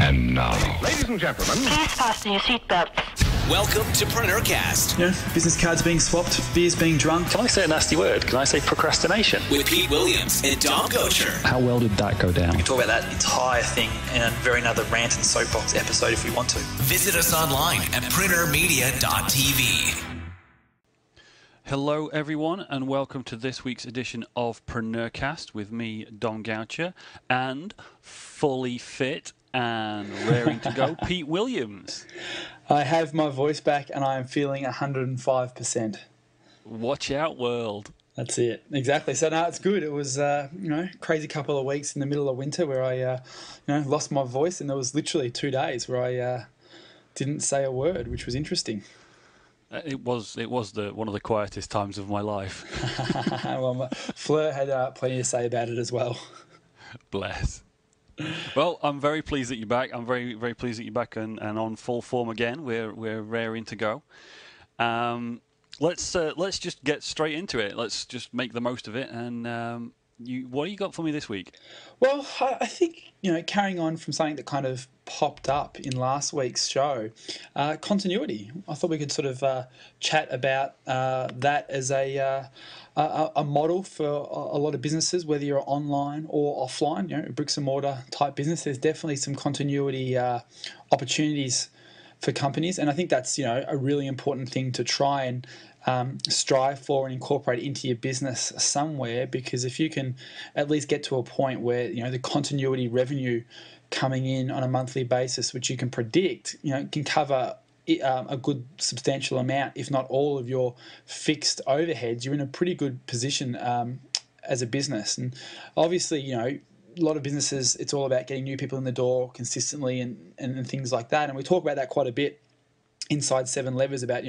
And now, ladies and gentlemen, please fasten your seatbelts. Welcome to Preneurcast. You know, business cards being swapped, beers being drunk. Can I say a nasty word? Can I say procrastination? With Pete Williams and Dom Gocher. How well did that go down? We can talk about that entire thing in a very another rant and soapbox episode if we want to. Visit us online at preneurmedia.tv. Hello everyone and welcome to this week's edition of Preneurcast with me, Dom Goucher, and fully fit and raring to go, Pete Williams. I have my voice back and I am feeling 105%. Watch out, world. That's it. Exactly. So no, it's good. It was, crazy couple of weeks in the middle of winter where I, lost my voice, and there was literally 2 days where I didn't say a word, which was interesting. It was one of the quietest times of my life. Well, Fleur had plenty to say about it as well. Bless. Well, I'm very pleased that you're back. I'm very, very pleased that you're back and on full form again. We're raring to go. Let's just get straight into it. Let's just make the most of it. And what do you got for me this week? Well, I think, carrying on from something that kind of popped up in last week's show, continuity. I thought we could sort of chat about that as a model for a lot of businesses, whether you're online or offline, bricks and mortar type business. There's definitely some continuity opportunities for companies, and I think that's a really important thing to try and strive for and incorporate into your business somewhere, because if you can at least get to a point where the continuity revenue coming in on a monthly basis, which you can predict, can cover a good substantial amount, if not all, of your fixed overheads, you're in a pretty good position as a business. And obviously, a lot of businesses, it's all about getting new people in the door consistently and things like that. And we talk about that quite a bit inside Seven Levers about,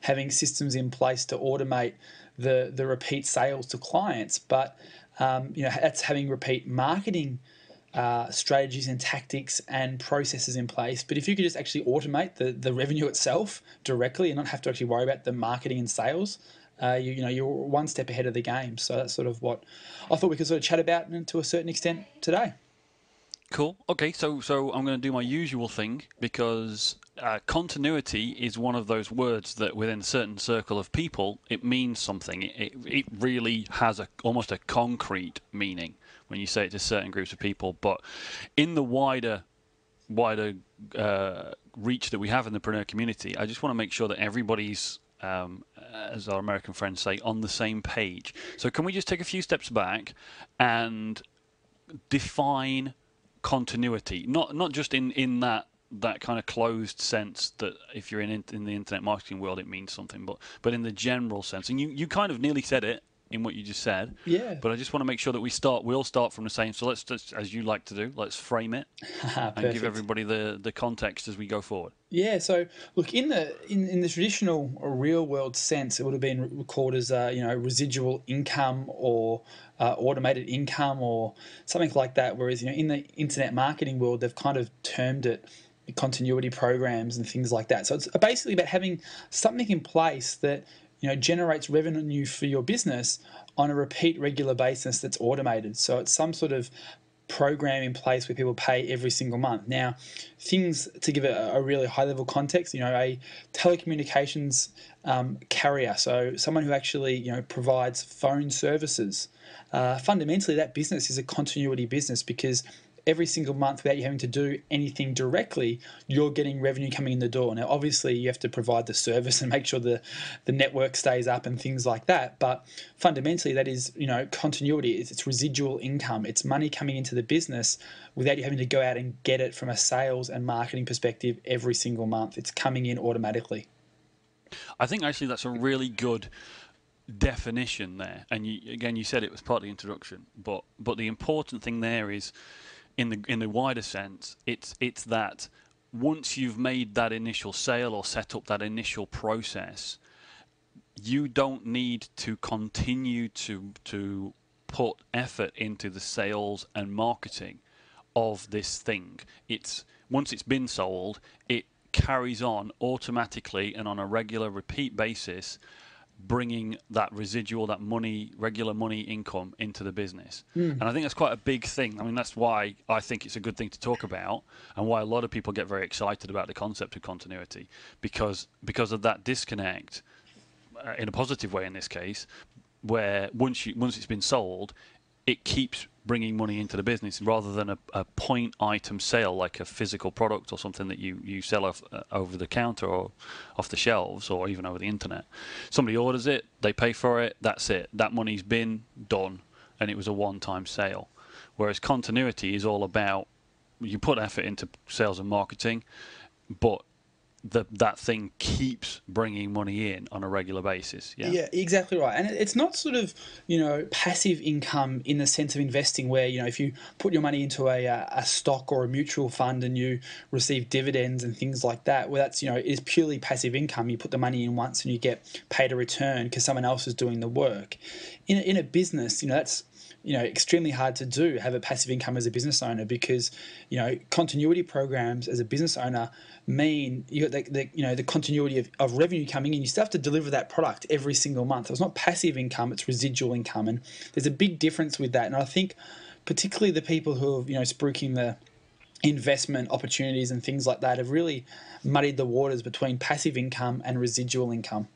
having systems in place to automate the repeat sales to clients. But, that's having repeat marketing strategies and tactics and processes in place. But if you could just actually automate the revenue itself directly and not have to actually worry about the marketing and sales, you're one step ahead of the game. So that's sort of what I thought we could sort of chat about to a certain extent today. Cool. Okay, so I'm going to do my usual thing, because continuity is one of those words that within a certain circle of people, it means something. It really has almost a concrete meaning when you say it to certain groups of people. But in the wider reach that we have in the Preneur community, I just want to make sure that everybody's, as our American friends say, on the same page. So can we just take a few steps back and define continuity, not just in that kind of closed sense that if you're in the internet marketing world it means something, but in the general sense. And you kind of nearly said it in what you just said. Yeah. But I just want to make sure that we'll start from the same. So let's just, as you like to do, let's frame it and give everybody the context as we go forward. Yeah. So look, in the traditional or real world sense, it would have been called as residual income or automated income or something like that. Whereas in the internet marketing world, they've kind of termed it continuity programs and things like that. So it's basically about having something in place that generates revenue for your business on a repeat regular basis that's automated. So it's some sort of program in place where people pay every single month. Now, things to give a really high level context, a telecommunications carrier, so someone who actually provides phone services. Fundamentally, that business is a continuity business, because every single month, without you having to do anything directly, you're getting revenue coming in the door. Now, obviously, you have to provide the service and make sure the network stays up and things like that. But fundamentally, that is, continuity. It's residual income. It's money coming into the business without you having to go out and get it from a sales and marketing perspective every single month. It's coming in automatically. I think actually that's a really good definition there. And you said it was part of the introduction, but the important thing there is, in the wider sense, it's that once you've made that initial sale or set up that initial process, you don't need to continue to put effort into the sales and marketing of this thing. Once it's been sold, it carries on automatically and on a regular repeat basis bringing that residual, that money, regular money income into the business. And I think that's quite a big thing. I mean, that's why I think it's a good thing to talk about, and why a lot of people get very excited about the concept of continuity, because of that disconnect, in a positive way in this case, where once it's been sold, it keeps bringing money into the business rather than a point item sale like a physical product or something that you sell off over the counter or off the shelves or even over the internet. Somebody orders it, they pay for it, that's it. That money's been done and it was a one-time sale. Whereas continuity is all about, you put effort into sales and marketing, but that thing keeps bringing money in on a regular basis. Yeah, exactly right. And it's not sort of, passive income in the sense of investing where, if you put your money into a stock or a mutual fund and you receive dividends and things like that, well, that's, it is purely passive income. You put the money in once and you get paid a return because someone else is doing the work. In a business, that's extremely hard to do, have a passive income as a business owner, because, continuity programs as a business owner mean you got the continuity of revenue coming in. You still have to deliver that product every single month. It's not passive income, it's residual income. And there's a big difference with that. And I think particularly the people who are, spruiking the investment opportunities and things like that have really muddied the waters between passive income and residual income.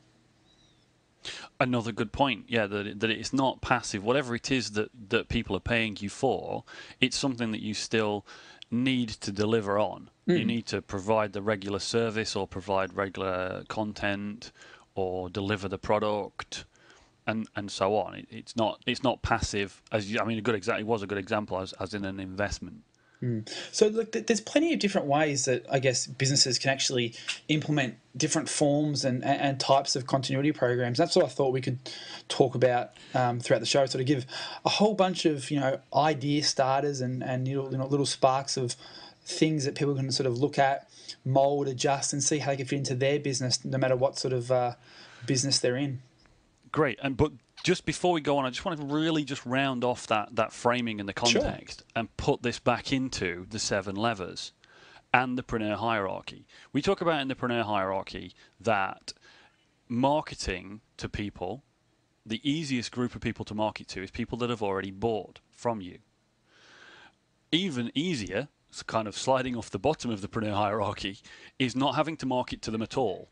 Another good point, yeah, that it's not passive. Whatever it is that people are paying you for, it's something that you still need to deliver on. You need to provide the regular service or provide regular content or deliver the product and so on. It's not passive. It was a good example as in an investment. So look, there's plenty of different ways that I guess businesses can actually implement different forms and types of continuity programs. That's what I thought we could talk about throughout the show, sort of give a whole bunch of idea starters and little sparks of things that people can sort of look at, mold, adjust, and see how they can fit into their business, no matter what sort of business they're in. Great, but just before we go on, I just want to really just round off that framing and the context and put this back into the 7 levers and the Preneur hierarchy. We talk about in the Preneur hierarchy that marketing to people, the easiest group of people to market to is people that have already bought from you. Even easier, kind of sliding off the bottom of the Preneur hierarchy, is not having to market to them at all,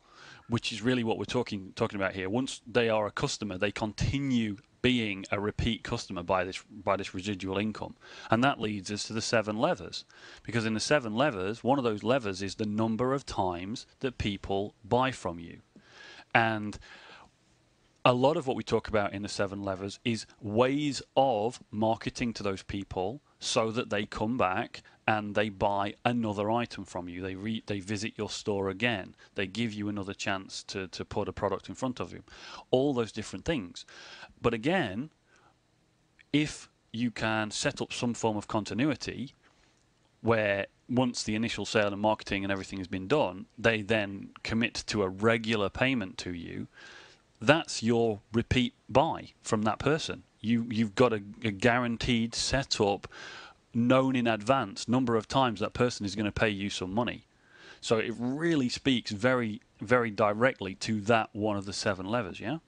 which is really what we're talking about here. Once they are a customer, they continue being a repeat customer by this residual income. And that leads us to the 7 levers. Because in the 7 levers, one of those levers is the number of times that people buy from you. And a lot of what we talk about in the 7 levers is ways of marketing to those people so that they come back and they buy another item from you. They visit your store again. They give you another chance to put a product in front of you. All those different things. But again, if you can set up some form of continuity where once the initial sale and marketing and everything has been done, they then commit to a regular payment to you, that's your repeat buy from that person. You've got a guaranteed setup, known in advance number of times that person is going to pay you some money. So it really speaks very, very directly to that one of the 7 levers, yeah?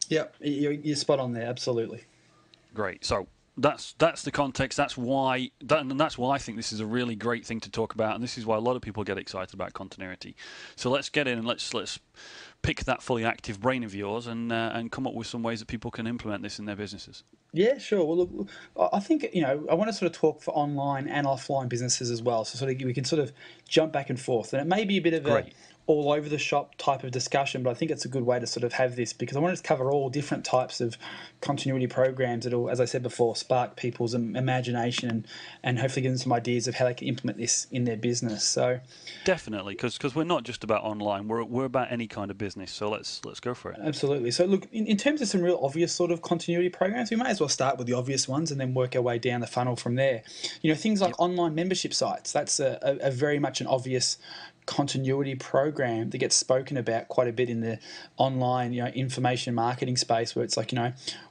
Yeah, you're spot on there, absolutely. Great. So that's the context. That's why I think this is a really great thing to talk about, and this is why a lot of people get excited about continuity. So let's get in and let's pick that fully active brain of yours and come up with some ways that people can implement this in their businesses. Yeah, sure. Well, look, I think, I want to sort of talk for online and offline businesses as well. So sort of we can sort of jump back and forth. And it may be a bit of a all over the shop type of discussion, but I think it's a good way to sort of have this because I want to cover all different types of continuity programs that will, as I said before, spark people's imagination and hopefully give them some ideas of how they can implement this in their business. So definitely, because we're not just about online, we're about any kind of business. So let's go for it. Absolutely. So look, in terms of some real obvious sort of continuity programs, we may as well start with the obvious ones and then work our way down the funnel from there. Things like online membership sites. That's a very much an obvious continuity program that gets spoken about quite a bit in the online, information marketing space, where it's like,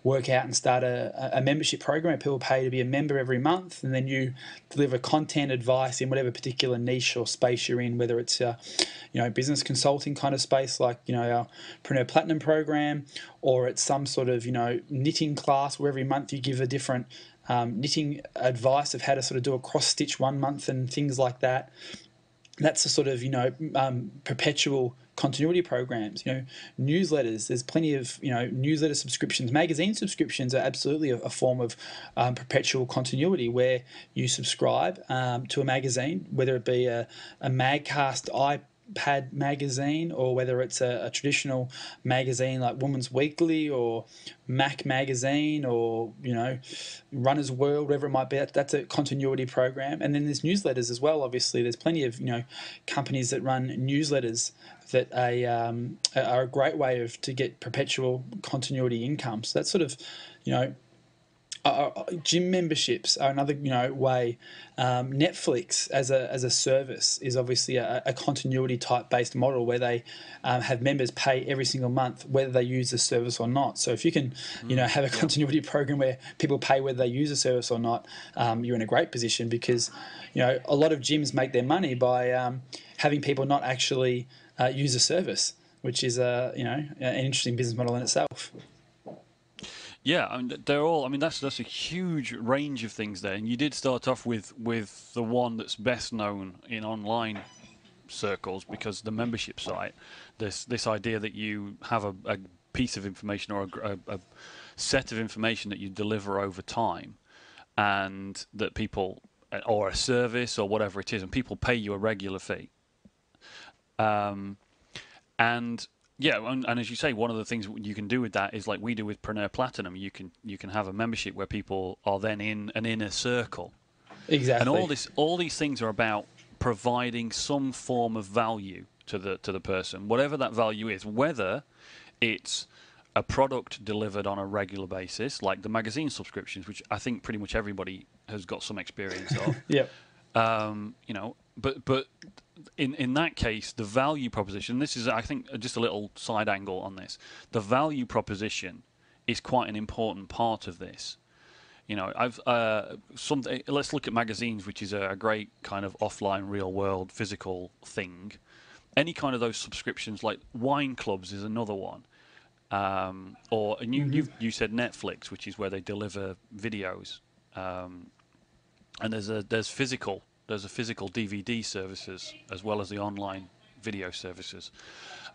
work out and start a membership program. People pay to be a member every month, and then you deliver content advice in whatever particular niche or space you're in, whether it's business consulting kind of space, like our Preneur Platinum program, or it's some sort of knitting class where every month you give a different knitting advice of how to sort of do a cross stitch one month and things like that. That's the sort of perpetual continuity programs. Newsletters. There's plenty of newsletter subscriptions. Magazine subscriptions are absolutely a form of perpetual continuity, where you subscribe to a magazine, whether it be a Magcast iPad magazine, or whether it's a traditional magazine like Woman's Weekly or Mac magazine, or Runner's World, whatever it might be. That's a continuity program. And then there's newsletters as well. Obviously, there's plenty of companies that run newsletters that are a great way to get perpetual continuity income. So that's sort of gym memberships are another way. Netflix as a service is obviously a continuity type based model, where they have members pay every single month whether they use the service or not. So if you can have a continuity program where people pay whether they use the service or not, you're in a great position, because a lot of gyms make their money by having people not actually use a service, which is an interesting business model in itself. Yeah, I mean, they're all. I mean, that's a huge range of things there. And you did start off with the one that's best known in online circles, because the membership site. This idea that you have a piece of information, or a set of information that you deliver over time, and that people, or a service or whatever it is, and people pay you a regular fee. And yeah, and as you say, one of the things you can do with that is like we do with Preneur Platinum. You can have a membership where people are then in an inner circle. Exactly. And all these things are about providing some form of value to the person, whatever that value is, whether it's a product delivered on a regular basis, like the magazine subscriptions, which I think pretty much everybody has got some experience of. Yep. But in that case, the value proposition, this is, I think, just a little side angle on this. The value proposition is quite an important part of this. Let's look at magazines, which is a great kind of offline, real world, physical thing. Any kind of those subscriptions, like wine clubs, is another one. You said Netflix, which is where they deliver videos, and there's physical DVD services as well as the online video services,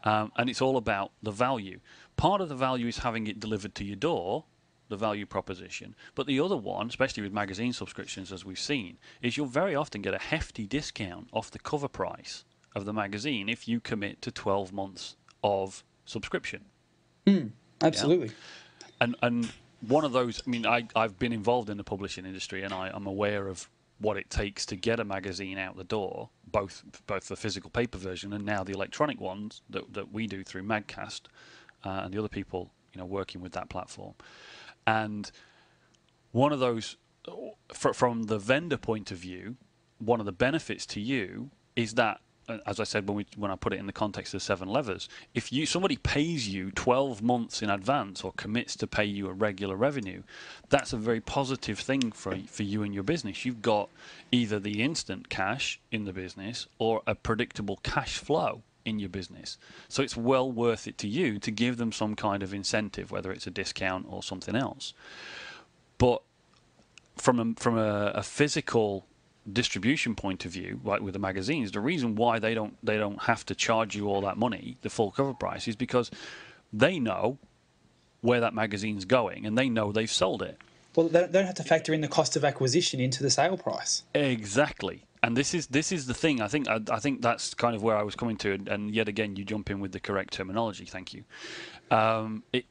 and it's all about the value. Part of the value is having it delivered to your door, the value proposition. But the other one, especially with magazine subscriptions, as we've seen, is you'll very often get a hefty discount off the cover price of the magazine if you commit to 12 months of subscription. Absolutely. Yeah? And one of those, I mean, I've been involved in the publishing industry, and I'm aware of what it takes to get a magazine out the door, both the physical paper version and now the electronic ones that we do through Magcast and the other people working with that platform. And one of those, from the vendor point of view, one of the benefits to you is that, as I said when I put it in the context of 7 Levers, if somebody pays you 12 months in advance or commits to pay you a regular revenue, that's a very positive thing for you and your business. You've got either the instant cash in the business or a predictable cash flow in your business. So it's well worth it to you to give them some kind of incentive, whether it's a discount or something else. But from a physical distribution point of view, like with the magazines, the reason why they don't have to charge you all that money, the full cover price, is because they know where that magazine's going and they know they've sold it. Well, they don't have to factor in the cost of acquisition into the sale price. Exactly. And this is the thing. I think that's kind of where I was coming to, and yet again you jump in with the correct terminology. Thank you. It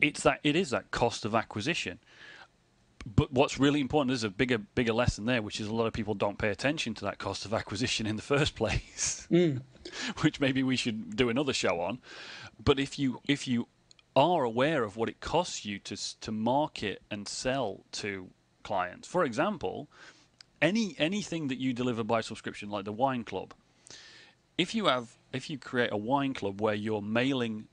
is that cost of acquisition. But what's really important, there's a bigger lesson there, which is a lot of people don't pay attention to that cost of acquisition in the first place, which maybe we should do another show on. But if you are aware of what it costs you to market and sell to clients, for example, anything that you deliver by subscription, like the wine club, if you create a wine club where you're mailing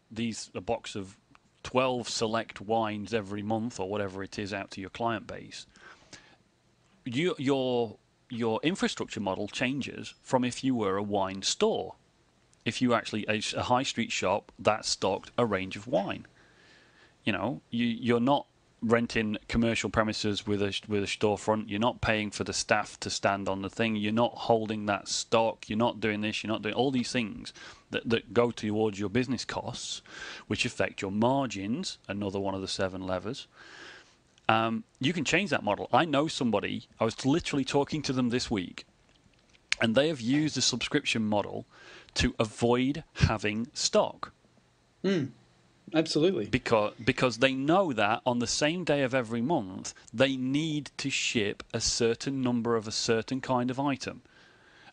a box of 12 select wines every month or whatever it is out to your client base, your infrastructure model changes from if you were a wine store. If you actually a high street shop that stocked a range of wine, you're not renting commercial premises with a storefront. You're not paying for the staff to stand on the thing. You're not holding that stock. You're not doing this. You're not doing all these things that go towards your business costs, which affect your margins. Another one of the 7 levers. You can change that model. I know somebody. I was literally talking to them this week, and they have used the subscription model to avoid having stock. Absolutely. Because they know that on the same day of every month, they need to ship a certain number of a certain kind of item.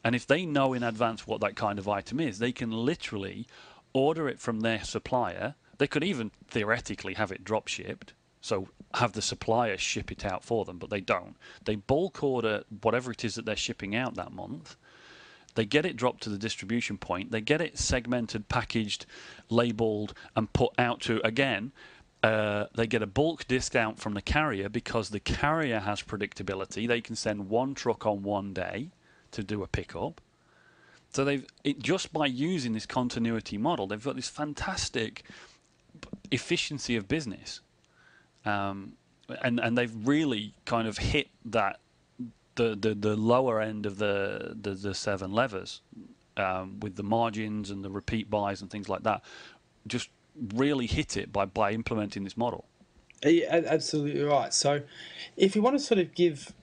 And if they know in advance what that kind of item is, they can literally order it from their supplier. They could even theoretically have it drop shipped, so have the supplier ship it out for them, but they don't. They bulk order whatever it is that they're shipping out that month. They get it dropped to the distribution point. They get it segmented, packaged, labelled, and put out to, again, they get a bulk discount from the carrier because the carrier has predictability. They can send one truck on one day to do a pickup. So just by using this continuity model, they've got this fantastic efficiency of business. And they've really kind of hit that the lower end of the 7 levers with the margins and the repeat buys and things like that. Just really hit it by implementing this model. Yeah, absolutely right. So if you want to sort of give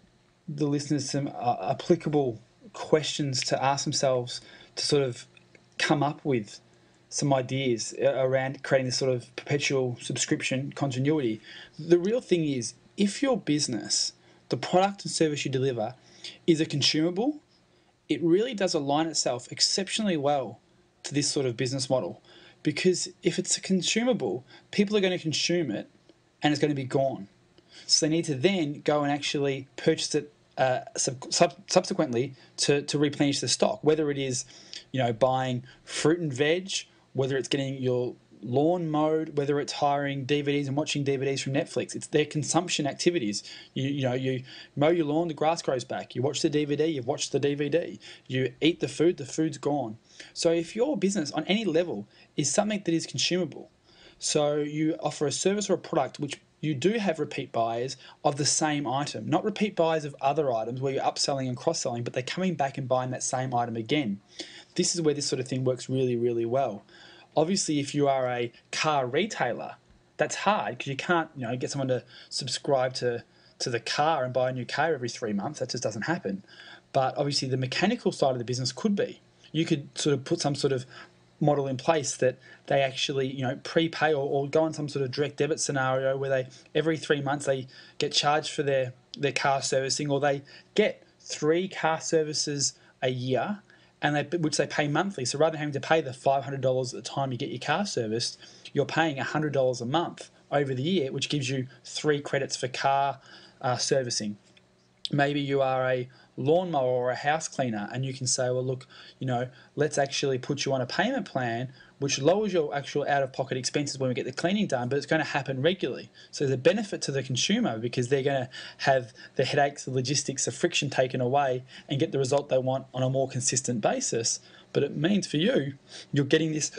the listeners some applicable questions to ask themselves to sort of come up with some ideas around creating this sort of perpetual subscription continuity, the real thing is, if your business, the product and service you deliver, is a consumable, it really does align itself exceptionally well to this sort of business model. Because if it's a consumable, people are going to consume it and it's going to be gone. So they need to then go and actually purchase it subsequently to replenish the stock, whether it is, buying fruit and veg, whether it's getting your lawn mowed, whether it's hiring DVDs and watching DVDs from Netflix. It's their consumption activities. You mow your lawn, the grass grows back. You watch the DVD, you've watched the DVD. You eat the food's gone. So if your business on any level is something that is consumable, so you offer a service or a product which you do have repeat buyers of the same item, not repeat buyers of other items where you're upselling and cross-selling, but they're coming back and buying that same item again. This is where this sort of thing works really, really well. Obviously, if you are a car retailer, that's hard because you can't, get someone to subscribe to the car and buy a new car every 3 months. That just doesn't happen. But obviously, the mechanical side of the business could be. You could sort of put some sort of model in place that they actually, prepay or go on some sort of direct debit scenario where they every 3 months they get charged for their car servicing, or they get 3 car services a year, and which they pay monthly. So rather than having to pay the $500 at the time you get your car serviced, you're paying $100 a month over the year, which gives you 3 credits for car servicing. Maybe you are a lawnmower or a house cleaner, and you can say, well, look, let's actually put you on a payment plan which lowers your actual out-of-pocket expenses when we get the cleaning done, but it's going to happen regularly. So there's a benefit to the consumer because they're going to have the headaches, the logistics, the friction taken away and get the result they want on a more consistent basis. But it means for you, you're getting this,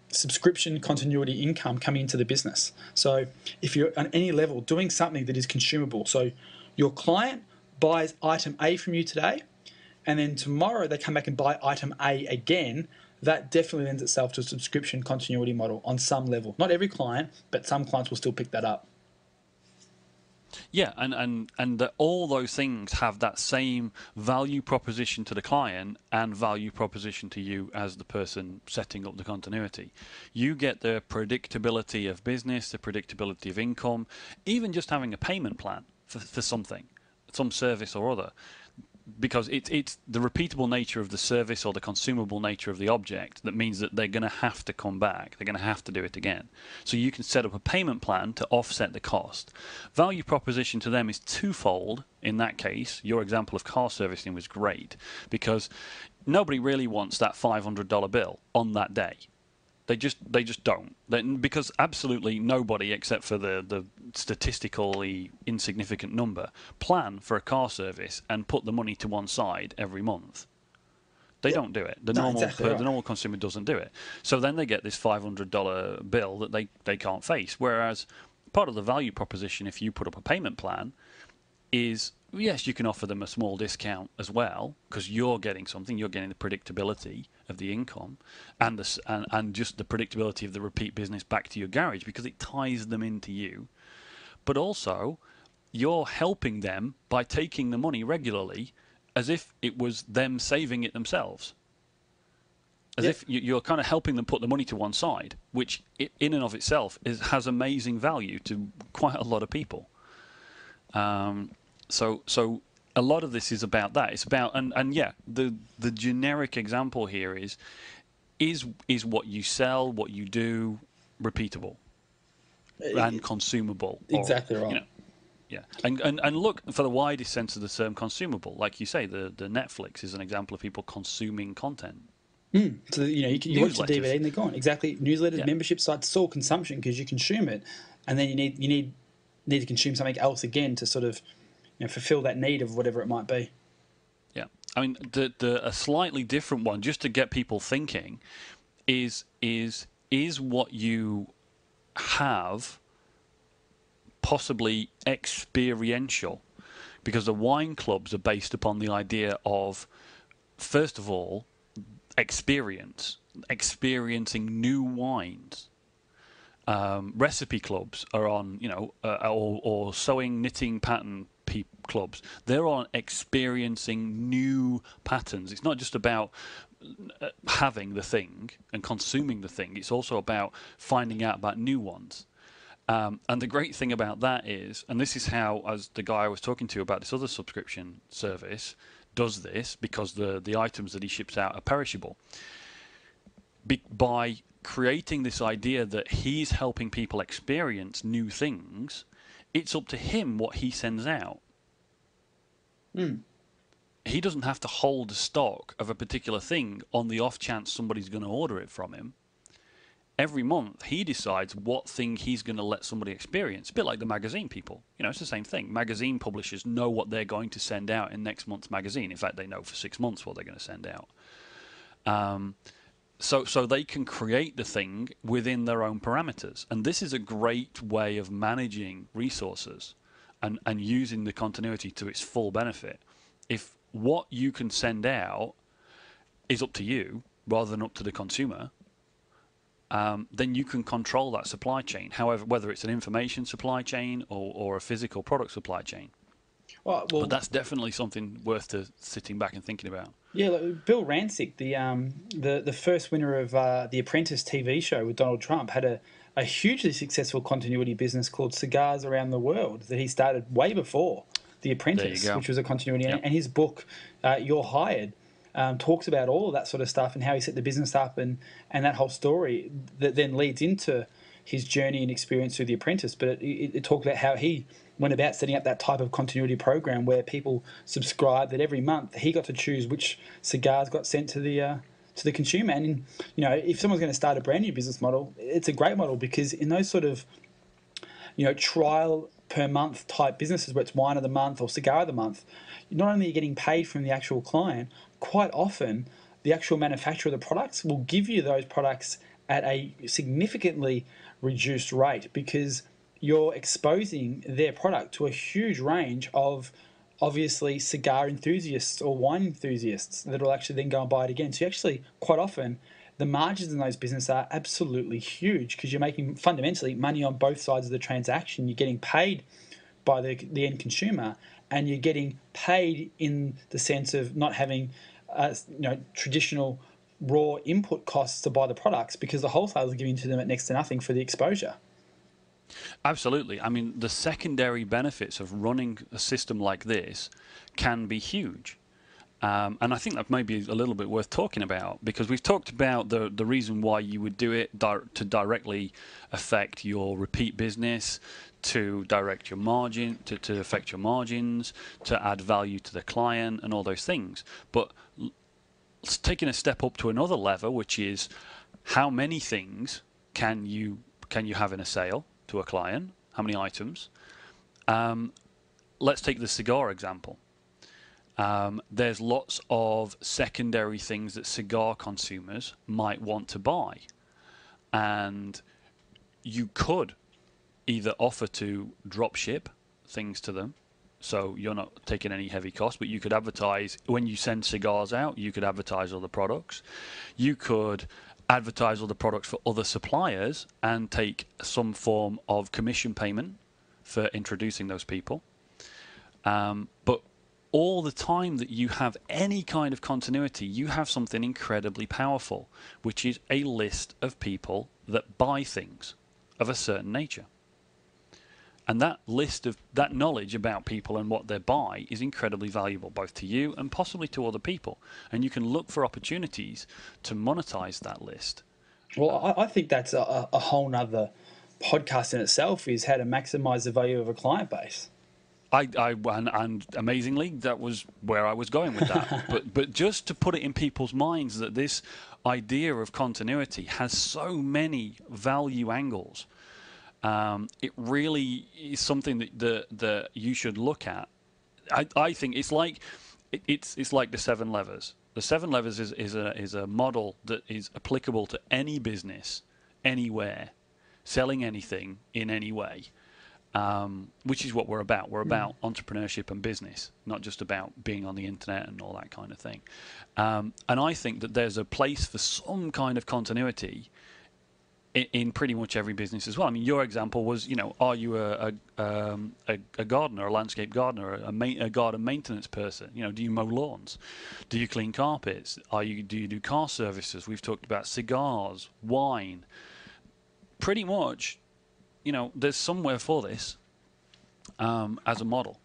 subscription continuity income coming into the business. So if you're on any level doing something that is consumable, so your client buys item A from you today, and then tomorrow they come back and buy item A again, that definitely lends itself to a subscription continuity model on some level. Not every client, but some clients will still pick that up. Yeah, and all those things have that same value proposition to the client and value proposition to you as the person setting up the continuity. You get the predictability of business, the predictability of income, even just having a payment plan for something, some service or other. Because it's the repeatable nature of the service or the consumable nature of the object that means that they're going to have to come back. They're going to have to do it again. So you can set up a payment plan to offset the cost. Value proposition to them is twofold. In that case, your example of car servicing was great because nobody really wants that $500 bill on that day. They just don't. Because absolutely nobody, except for the statistically insignificant number, plan for a car service and put the money to one side every month. They don't do it. The normal consumer doesn't do it. So then they get this $500 bill that they can't face. Whereas part of the value proposition, if you put up a payment plan, is yes, you can offer them a small discount as well because you're getting something. You're getting the predictability of the income and just the predictability of the repeat business back to your garage because it ties them into you. But also, you're helping them by taking the money regularly as if it was them saving it themselves. As if you're kind of helping them put the money to one side, which in and of itself has amazing value to quite a lot of people. So a lot of this is about that. It's about the generic example here is what you sell, what you do, repeatable and consumable. Exactly right. You know, yeah, and look for the widest sense of the term consumable. Like you say, the Netflix is an example of people consuming content. So you watch the DVD and they're gone. Exactly, newsletters, membership sites, it's all consumption because you consume it, and then you need to consume something else again to sort of fulfill that need of whatever it might be. Yeah, I mean a slightly different one, just to get people thinking, is what you have possibly experiential, because the wine clubs are based upon the idea of, first of all, experiencing new wines. Recipe clubs are on, or sewing, knitting, pattern clubs. They're on experiencing new patterns. It's not just about having the thing and consuming the thing. It's also about finding out about new ones. And the great thing about that is, and this is how, as the guy I was talking to about this other subscription service does this, because the items that he ships out are perishable. By creating this idea that he's helping people experience new things, it's up to him what he sends out. He doesn't have to hold a stock of a particular thing on the off chance somebody's going to order it from him. Every month, he decides what thing he's going to let somebody experience. A bit like the magazine people. It's the same thing. Magazine publishers know what they're going to send out in next month's magazine. In fact, they know for 6 months what they're going to send out. So they can create the thing within their own parameters. And this is a great way of managing resources and using the continuity to its full benefit. If what you can send out is up to you rather than up to the consumer, then you can control that supply chain. However, whether it's an information supply chain or a physical product supply chain. Well, but that's definitely something worth sitting back and thinking about. Yeah, like Bill Rancic, the first winner of The Apprentice TV show with Donald Trump, had a hugely successful continuity business called Cigars Around the World that he started way before The Apprentice, which was a continuity. Yep. And his book, You're Hired, talks about all of that sort of stuff and how he set the business up and that whole story that then leads into his journey and experience through The Apprentice. But it talked about how he went about setting up that type of continuity program where people subscribed, that every month he got to choose which cigars got sent to the consumer. And if someone's going to start a brand new business model, it's a great model, because in those sort of trial per month type businesses where it's wine of the month or cigar of the month, not only are you getting paid from the actual client, quite often the actual manufacturer of the products will give you those products at a significantly reduced rate, because you're exposing their product to a huge range of, obviously, cigar enthusiasts or wine enthusiasts that will actually then go and buy it again. So you actually, quite often, the margins in those businesses are absolutely huge, because you're making fundamentally money on both sides of the transaction. You're getting paid by the end consumer, and you're getting paid in the sense of not having traditional raw input costs to buy the products, because the wholesalers are giving to them at next to nothing for the exposure. Absolutely. I mean, the secondary benefits of running a system like this can be huge. And I think that may be a little bit worth talking about, because we've talked about the reason why you would do it to directly affect your repeat business, to direct your margin, to affect your margins, to add value to the client and all those things. But taking a step up to another level, which is how many things can you have in a sale to a client? How many items? Let's take the cigar example. There's lots of secondary things that cigar consumers might want to buy, and you could either offer to drop ship things to them, so you're not taking any heavy cost, but you could advertise when you send cigars out. You could advertise other products. You could advertise other products for other suppliers and take some form of commission payment for introducing those people. But all the time that you have any kind of continuity, you have something incredibly powerful, which is a list of people that buy things of a certain nature. And that list of that knowledge about people and what they buy is incredibly valuable, both to you and possibly to other people. And you can look for opportunities to monetize that list. Well, I think that's a whole nother podcast in itself, is how to maximize the value of a client base. And amazingly, that was where I was going with that. but just to put it in people's minds that this idea of continuity has so many value angles. It really is something that you should look at. I think it's like the 7 levers. The 7 levers is a model that is applicable to any business, anywhere, selling anything in any way, which is what we're about. We're about entrepreneurship and business, not just about being on the internet and all that kind of thing. And I think that there's a place for some kind of continuity in pretty much every business as well. I mean, your example was, are you a gardener, a landscape gardener, a garden maintenance person? Do you mow lawns? Do you clean carpets? Do you do car services? We've talked about cigars, wine. Pretty much, there's somewhere for this as a model.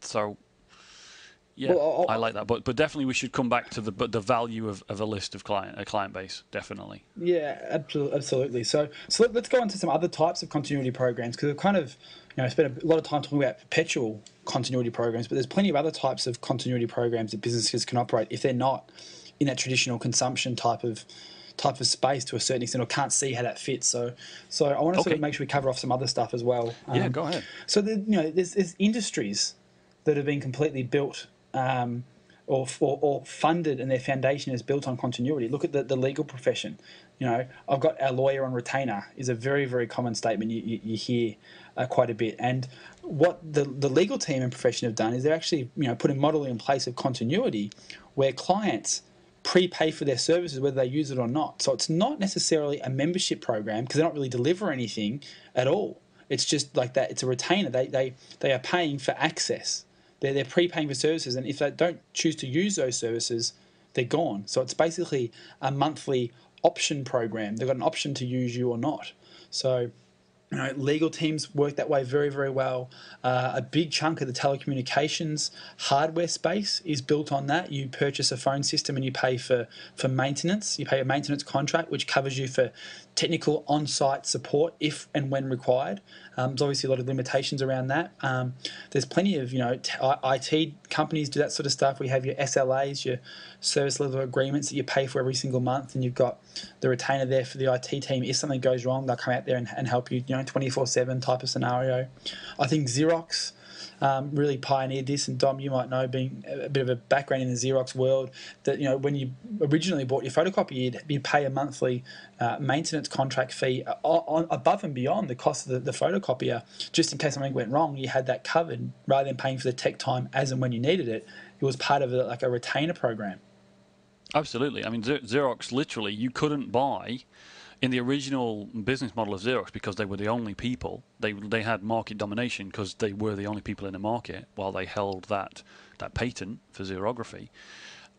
So. Yeah, well, I like that, but definitely we should come back to the value of a list of a client base, definitely. Yeah, absolutely. So let's go on to some other types of continuity programs, because we've kind of spent a lot of time talking about perpetual continuity programs, but there's plenty of other types of continuity programs that businesses can operate if they're not in that traditional consumption type of space to a certain extent, or can't see how that fits. So I want to sort of make sure we cover off some other stuff as well. Yeah, go ahead. So there's industries that have been completely built. Or funded, and their foundation is built on continuity. Look at the legal profession. I've got our lawyer on retainer is a very, very common statement you hear quite a bit. And what the legal team and profession have done is they're actually put a model in place of continuity where clients prepay for their services whether they use it or not. So it's not necessarily a membership program, because they don't really deliver anything at all. It's just like that. It's a retainer. They are paying for access. They're prepaying for services, and if they don't choose to use those services, they're gone. So it's basically a monthly option program. They've got an option to use you or not. So legal teams work that way very, very well. A big chunk of the telecommunications hardware space is built on that. You purchase a phone system and you pay for maintenance. You pay a maintenance contract, which covers you for technical on-site support if and when required. There's obviously a lot of limitations around that. There's plenty of IT companies do that sort of stuff. We have your SLAs, your service level agreements that you pay for every single month, and you've got the retainer there for the IT team. If something goes wrong, they'll come out there and help you. 24/7 type of scenario. I think Xerox really pioneered this, and Dom, you might know, being a bit of a background in the Xerox world, that when you originally bought your photocopy, you'd pay a monthly maintenance contract fee on above and beyond the cost of the photocopier, just in case something went wrong. You had that covered rather than paying for the tech time as and when you needed it. It was part of a retainer program. Absolutely. I mean, Xerox, literally, you couldn't buy. In the original business model of Xerox, because they were the only people, they had market domination because they were the only people in the market while they held that patent for xerography.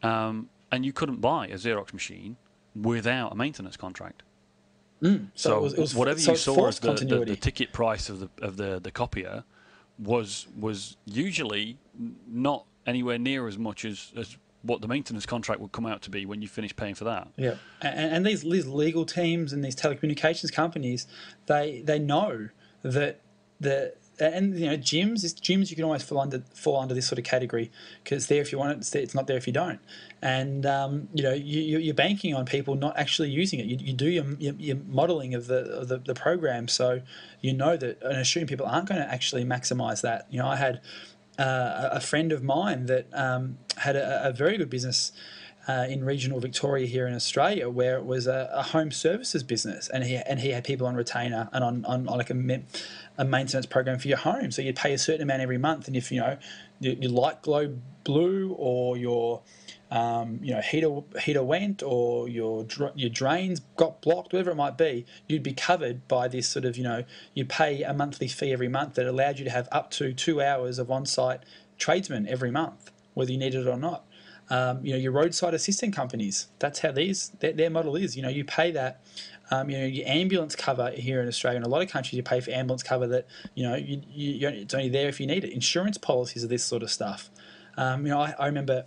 And you couldn't buy a Xerox machine without a maintenance contract. So it was whatever you saw as the ticket price of the copier was usually not anywhere near as much as what the maintenance contract would come out to be when you finish paying for that. Yeah, and these legal teams and these telecommunications companies, they know that and gyms you can always fall under this sort of category because it's there if you want it, it's not there if you don't. And you're banking on people not actually using it. You do your modelling of the program, so you know that and assuming people aren't going to actually maximise that. I had a friend of mine that had a very good business in regional Victoria here in Australia, where it was a home services business, and he had people on retainer and on like a maintenance program for your home. So you'd pay a certain amount every month, and if your light glow blue or your heater went or your drains got blocked, whatever it might be, you'd be covered by this sort of you pay a monthly fee every month that allowed you to have up to 2 hours of on-site tradesmen every month, whether you needed it or not. Your roadside assistant companies, that's how their model is. You pay that. Your ambulance cover here in Australia and a lot of countries, you pay for ambulance cover that it's only there if you need it. Insurance policies are this sort of stuff. I remember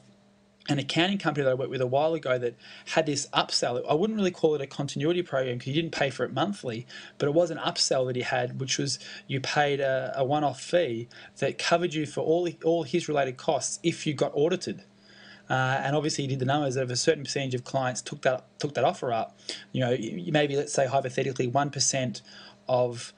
an accounting company that I worked with a while ago that had this upsell. I wouldn't really call it a continuity program because you didn't pay for it monthly, but it was an upsell that he had, which was you paid a one-off fee that covered you for all his related costs if you got audited. And obviously, he did the numbers that if a certain percentage of clients took that offer up, maybe let's say hypothetically 1% of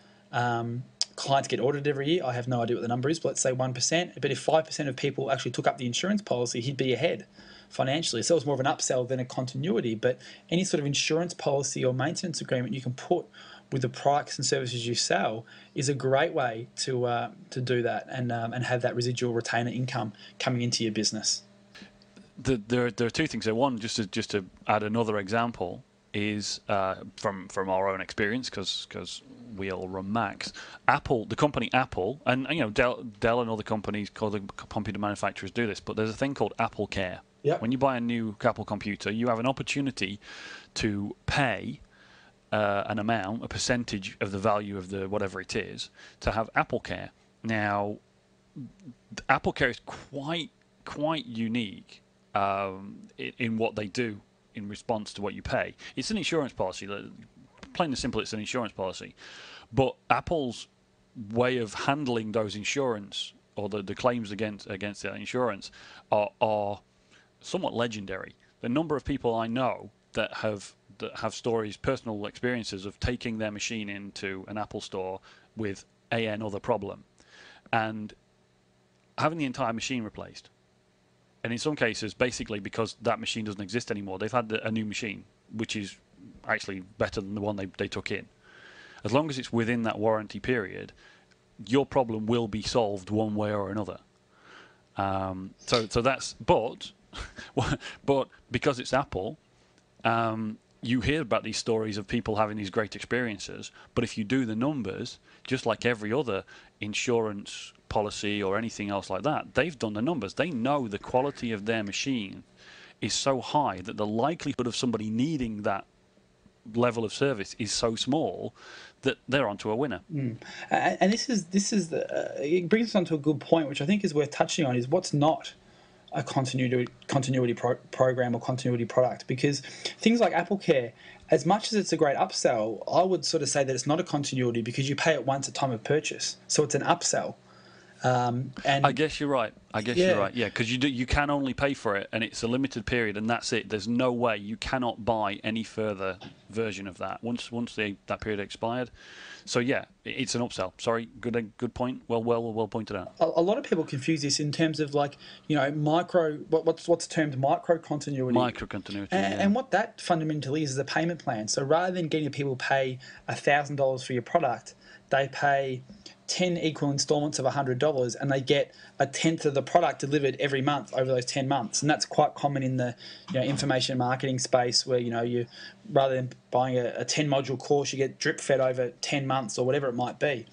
clients get audited every year. I have no idea what the number is, but let's say 1%. But if 5% of people actually took up the insurance policy, he'd be ahead financially. So it was more of an upsell than a continuity. But any sort of insurance policy or maintenance agreement you can put with the products and services you sell is a great way to do that and have that residual retainer income coming into your business. There are two things there. One, just to add another example, is from our own experience, because we all run Macs. Apple, the company Apple, and Dell and other companies called the computer manufacturers do this, but there's a thing called Apple Care. Yep. When you buy a new Apple computer, you have an opportunity to pay an amount, a percentage of the value of the whatever it is, to have Apple Care. Now, Apple Care is quite unique in what they do in response to what you pay. It's an insurance policy. Plain and simple, it's an insurance policy. But Apple's way of handling those insurance or the claims against that insurance are somewhat legendary. The number of people I know that have stories, personal experiences of taking their machine into an Apple store with another problem and having the entire machine replaced. And in some cases, basically because that machine doesn't exist anymore, they've had a new machine, which is actually better than the one they took in. As long as it's within that warranty period, your problem will be solved one way or another. So that's but because it's Apple, you hear about these stories of people having these great experiences. But if you do the numbers, just like every other insurance policy or anything else like that, they've done the numbers. They know the quality of their machine is so high that the likelihood of somebody needing that level of service is so small that they're onto a winner. And this is it brings us on to a good point, which I think is worth touching on, is what's not a continuity program or continuity product. Because things like Apple Care, as much as it's a great upsell, I would sort of say that it's not a continuity because you pay it once at time of purchase. So it's an upsell. And I guess you're right. You're right. Yeah, because you can only pay for it, and it's a limited period, and that's it. There's no way you cannot buy any further version of that once that period expired. So yeah, it's an upsell. Sorry, good point. Well pointed out. A lot of people confuse this in terms of micro. What's termed micro continuity. Micro continuity. And what that fundamentally is a payment plan. So rather than getting people pay $1,000 for your product, they pay 10 equal installments of $100, and they get a tenth of the product delivered every month over those 10 months. And that's quite common in the information marketing space, where you rather than buying a 10 module course, you get drip fed over 10 months or whatever it might be.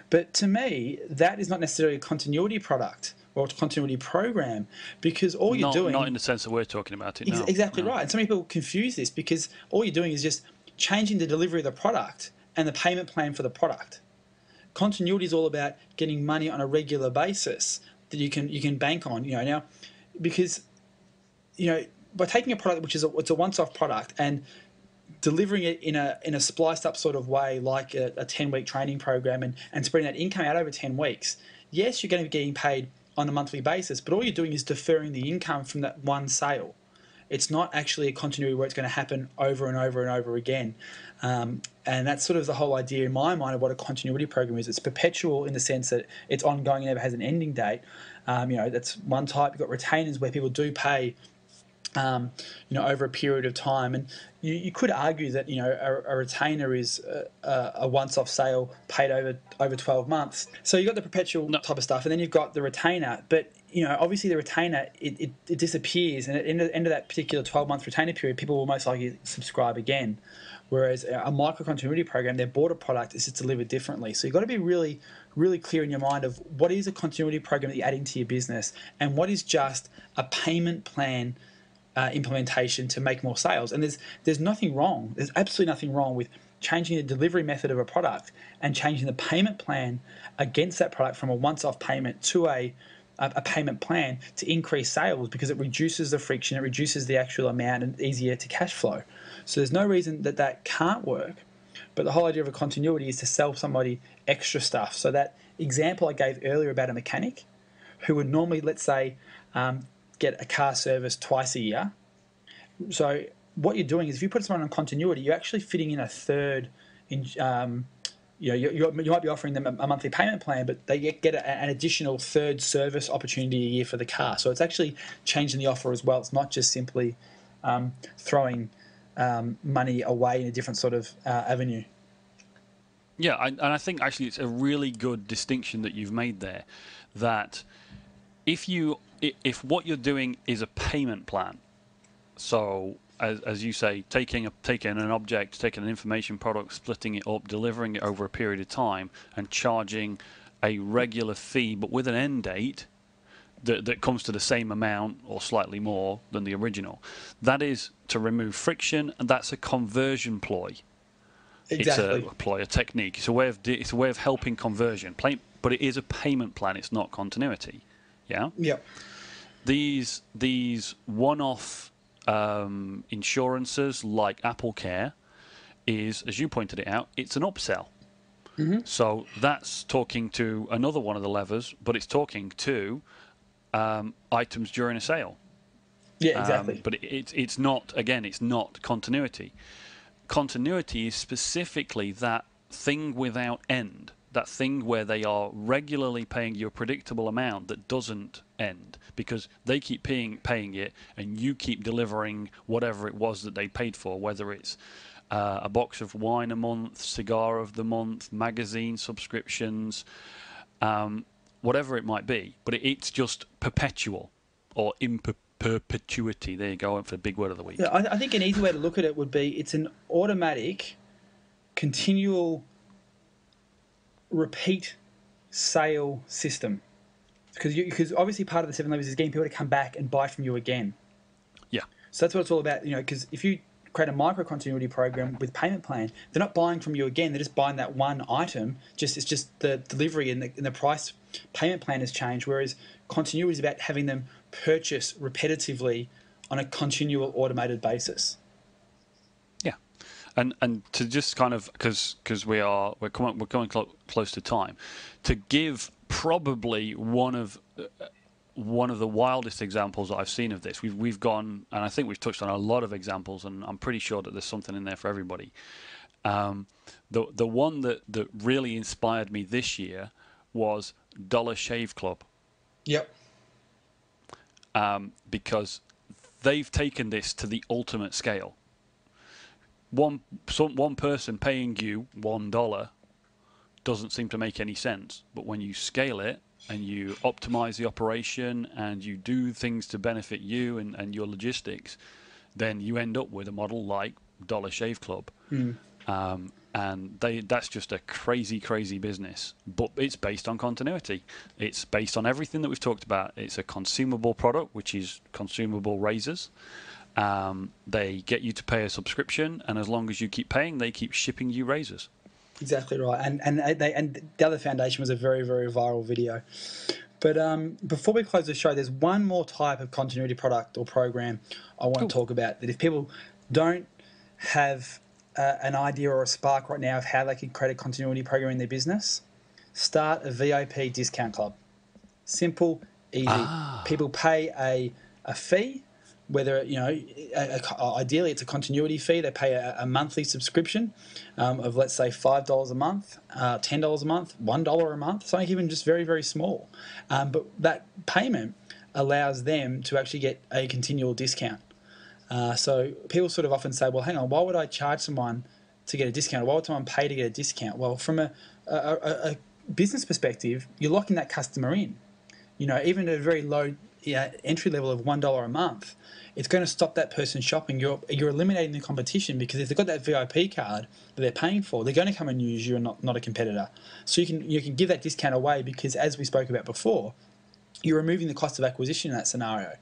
But to me, that is not necessarily a continuity product or a continuity program, because all you're doing... Not in the sense that we're talking about it now. Exactly right. And so many people confuse this because all you're doing is just changing the delivery of the product and the payment plan for the product. Continuity is all about getting money on a regular basis that you can bank on. Now, because by taking a product which is it's a once-off product, and delivering it in a spliced up sort of way, like a 10-week training program, and spreading that income out over 10 weeks, yes, you're going to be getting paid on a monthly basis, but all you're doing is deferring the income from that one sale. It's not actually a continuity where it's going to happen over and over and over again. And that's sort of the whole idea in my mind of what a continuity program is. It's perpetual in the sense that it's ongoing and never has an ending date. That's one type. You've got retainers where people do pay over a period of time. And you could argue that, a retainer is a once-off sale paid over 12 months. So you've got the perpetual type of stuff, and then you've got the retainer. But, obviously the retainer, it disappears, and at the end of that particular 12-month retainer period, people will most likely subscribe again. Whereas a micro-continuity program, their border product is just delivered differently. So you've got to be really, really clear in your mind of what is a continuity program that you're adding to your business, and what is just a payment plan implementation to make more sales. And there's nothing wrong. There's absolutely nothing wrong with changing the delivery method of a product and changing the payment plan against that product from a once-off payment to a payment plan to increase sales, because it reduces the friction, it reduces the actual amount, and easier to cash flow. So there's no reason that can't work. But the whole idea of a continuity is to sell somebody extra stuff. So that example I gave earlier about a mechanic who would normally, let's say, get a car service twice a year. So what you're doing is, if you put someone on continuity, you're actually fitting in a third. You might be offering them a monthly payment plan, but they get an additional third service opportunity a year for the car. So it's actually changing the offer as well. It's not just simply throwing money away in a different sort of avenue. Yeah, and I think actually it's a really good distinction that you've made there, that if what you're doing is a payment plan, so as you say, taking an object, taking an information product, splitting it up, delivering it over a period of time, and charging a regular fee, but with an end date that comes to the same amount or slightly more than the original, that is to remove friction, and that's a conversion ploy. Exactly. It's a ploy, a technique. It's a way of helping conversion. But it is a payment plan. It's not continuity. Yeah. Yeah. These one-off insurances like AppleCare is, as you pointed it out, it's an upsell. Mm-hmm. So that's talking to another one of the levers, but it's talking to items during a sale. Yeah, exactly. But it's not, again, it's not continuity. Continuity is specifically that thing without end, that thing where they are regularly paying you a predictable amount that doesn't end, because they keep paying it, and you keep delivering whatever it was that they paid for, whether it's a box of wine a month, cigar of the month, magazine subscriptions, whatever it might be. But it's just perpetual, or in perpetuity. There you go, for the big word of the week. Yeah, I think an easy way to look at it would be, it's an automatic, continual, repeat sale system. Because obviously part of the 7 levers is getting people to come back and buy from you again. Yeah. So that's what it's all about, because if you create a micro-continuity program with payment plan, they're not buying from you again, they're just buying that one item. It's just the delivery and the price payment plan has changed, whereas continuity is about having them purchase repetitively on a continual automated basis. Yeah. And to just kind of, because we're going close to time, to give probably one of the wildest examples that I've seen of this. We've gone, and I think we've touched on a lot of examples, and I'm pretty sure that there's something in there for everybody. The one that really inspired me this year was Dollar Shave Club. Yep. Because they've taken this to the ultimate scale. One person paying you $1 doesn't seem to make any sense, but when you scale it and you optimize the operation and you do things to benefit you and your logistics, then you end up with a model like Dollar Shave Club. And that's just a crazy, crazy business. But it's based on continuity. It's based on everything that we've talked about. It's a consumable product, which is consumable razors. They get you to pay a subscription, and as long as you keep paying, they keep shipping you razors. Exactly right. And the other foundation was a very, very viral video. But before we close the show, there's one more type of continuity product or program I want to talk about, that if people don't have an idea or a spark right now of how they could create a continuity program in their business, start a VIP discount club. Simple, easy. People pay a fee, whether, ideally it's a continuity fee. They pay a monthly subscription of, let's say, $5 a month, $10 a month, $1 a month, something even just very, very small. But that payment allows them to actually get a continual discount. So people sort of often say, well, hang on, why would I charge someone to get a discount? Or why would someone pay to get a discount? Well, from a business perspective, you're locking that customer in. Even at a very low entry level of $1 a month, it's going to stop that person shopping. You're eliminating the competition, because if they've got that VIP card that they're paying for, they're going to come and use you and not a competitor. So you can give that discount away, because, as we spoke about before, you're removing the cost of acquisition in that scenario.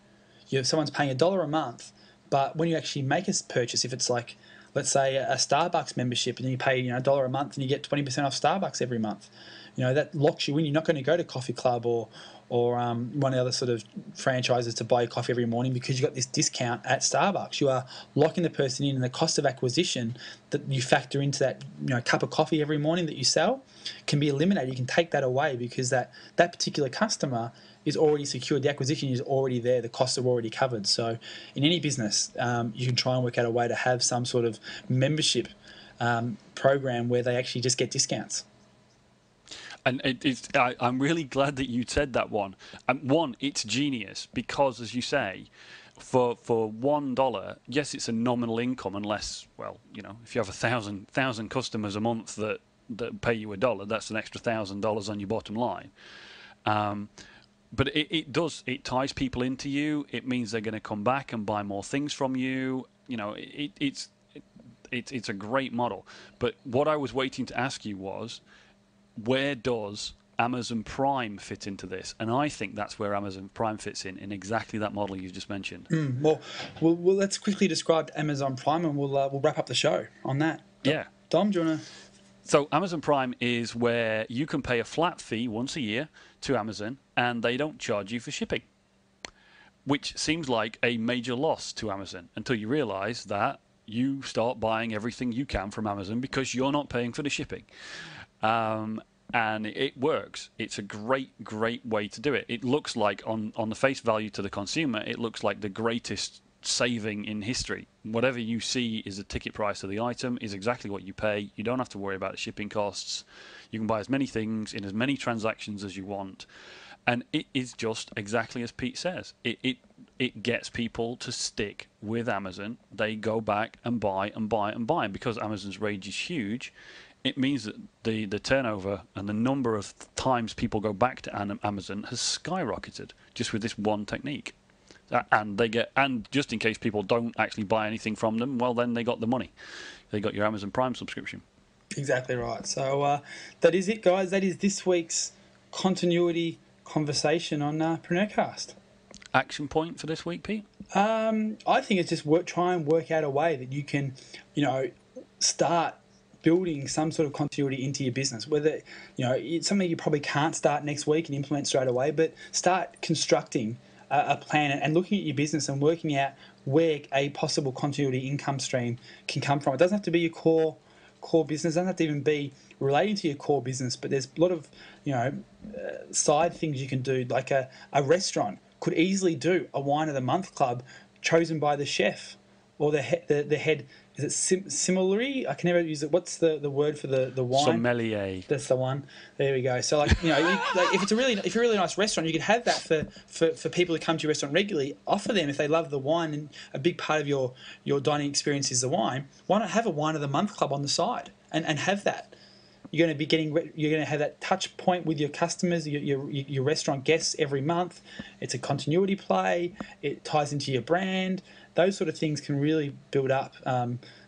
Someone's paying $1 a month, but when you actually make a purchase, if it's like, let's say, a Starbucks membership, and you pay $1 a month and you get 20% off Starbucks every month, that locks you in. You're not going to go to Coffee Club or one of the other sort of franchises to buy your coffee every morning, because you've got this discount at Starbucks. You are locking the person in, and the cost of acquisition that you factor into that cup of coffee every morning that you sell can be eliminated. You can take that away, because that particular customer is already secured. The acquisition is already there. The costs are already covered. So in any business, you can try and work out a way to have some sort of membership program where they actually just get discounts. And I'm really glad that you said that one. One, it's genius, because, as you say, for $1, yes, it's a nominal income, unless, if you have 1,000 customers a month that pay you $1, that's an extra $1,000 on your bottom line. But it ties people into you. It means they're going to come back and buy more things from you. It's a great model. But what I was waiting to ask you was, where does Amazon Prime fit into this? And I think that's where Amazon Prime fits in exactly that model you just mentioned. Well, let's quickly describe Amazon Prime, and we'll wrap up the show on that. Yeah. Dom, do you want to? So Amazon Prime is where you can pay a flat fee once a year to Amazon, and they don't charge you for shipping, which seems like a major loss to Amazon until you realize that you start buying everything you can from Amazon because you're not paying for the shipping. And it works. It's a great way to do it. It looks like, on the face value to the consumer, it looks like the greatest saving in history. Whatever you see is the ticket price of the item is exactly what you pay. You don't have to worry about the shipping costs. You can buy as many things in as many transactions as you want. And it is just exactly as Pete says. It gets people to stick with Amazon. They go back and buy and buy and buy. And because Amazon's range is huge, it means that the turnover and the number of times people go back to Amazon has skyrocketed just with this one technique. And just in case people don't actually buy anything from them, well, then they got the money. They got your Amazon Prime subscription. Exactly right. So that is it, guys. That is this week's continuity conversation on Preneurcast. Action point for this week, Pete? I think it's just try and work out a way that you can, start building some sort of continuity into your business. Whether it's something you probably can't start next week and implement straight away, but start constructing a plan and looking at your business and working out where a possible continuity income stream can come from. It doesn't have to be your core business. It doesn't have to even be relating to your core business, but there's a lot of side things you can do. Like a restaurant could easily do a wine of the month club chosen by the chef or the head. Is it similarly? I can never use it. What's the word for the wine? Sommelier. That's the one. There we go. So if it's a really nice restaurant, you could have that for people who come to your restaurant regularly. Offer them, if they love the wine and a big part of your dining experience is the wine, why not have a wine of the month club on the side and have that? You're going to have that touch point with your customers, your restaurant guests every month. It's a continuity play. It ties into your brand. Those sort of things can really build up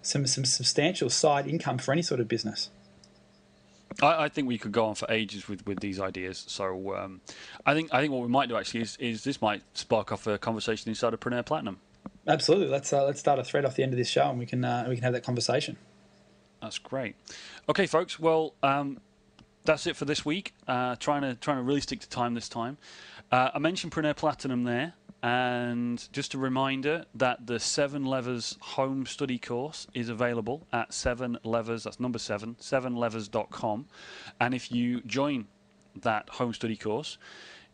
some substantial side income for any sort of business. I think we could go on for ages with these ideas. So I think what we might do actually is this might spark off a conversation inside of Preneur Platinum. Absolutely. Let's start a thread off the end of this show, and we can have that conversation. That's great. Okay, folks. Well, that's it for this week. Trying to really stick to time this time. I mentioned Preneur Platinum there. And just a reminder that the 7 Levers home study course is available at 7 Levers, that's number 7, 7levers.com. And if you join that home study course,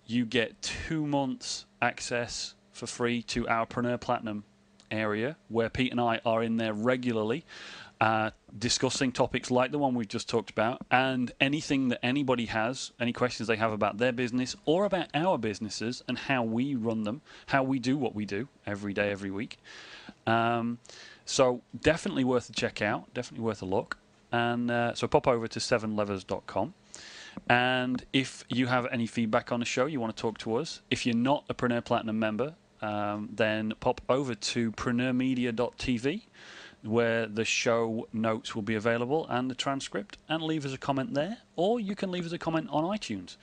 you get 2 months access for free to our Preneur Platinum area, where Pete and I are in there regularly, discussing topics like the one we've just talked about, and anything that anybody has, any questions they have about their business or about our businesses and how we run them, how we do what we do every day, every week. So definitely worth a check out, definitely worth a look. And so pop over to 7levers.com. And if you have any feedback on the show, you want to talk to us, if you're not a Preneur Platinum member, then pop over to preneurmedia.tv, where the show notes will be available and the transcript, and leave us a comment there. Or you can leave us a comment on iTunes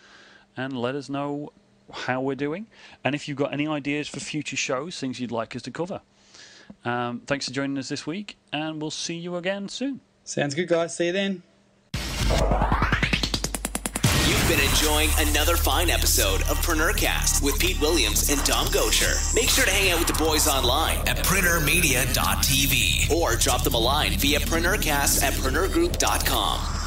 and let us know how we're doing, and if you've got any ideas for future shows, things you'd like us to cover. Thanks for joining us this week, and we'll see you again soon. Sounds good, guys. See you then. You've been enjoying another fine episode of Preneurcast with Pete Williams and Dom Gaucher. Make sure to hang out with the boys online at preneurmedia.tv or drop them a line via preneurcast@preneurgroup.com.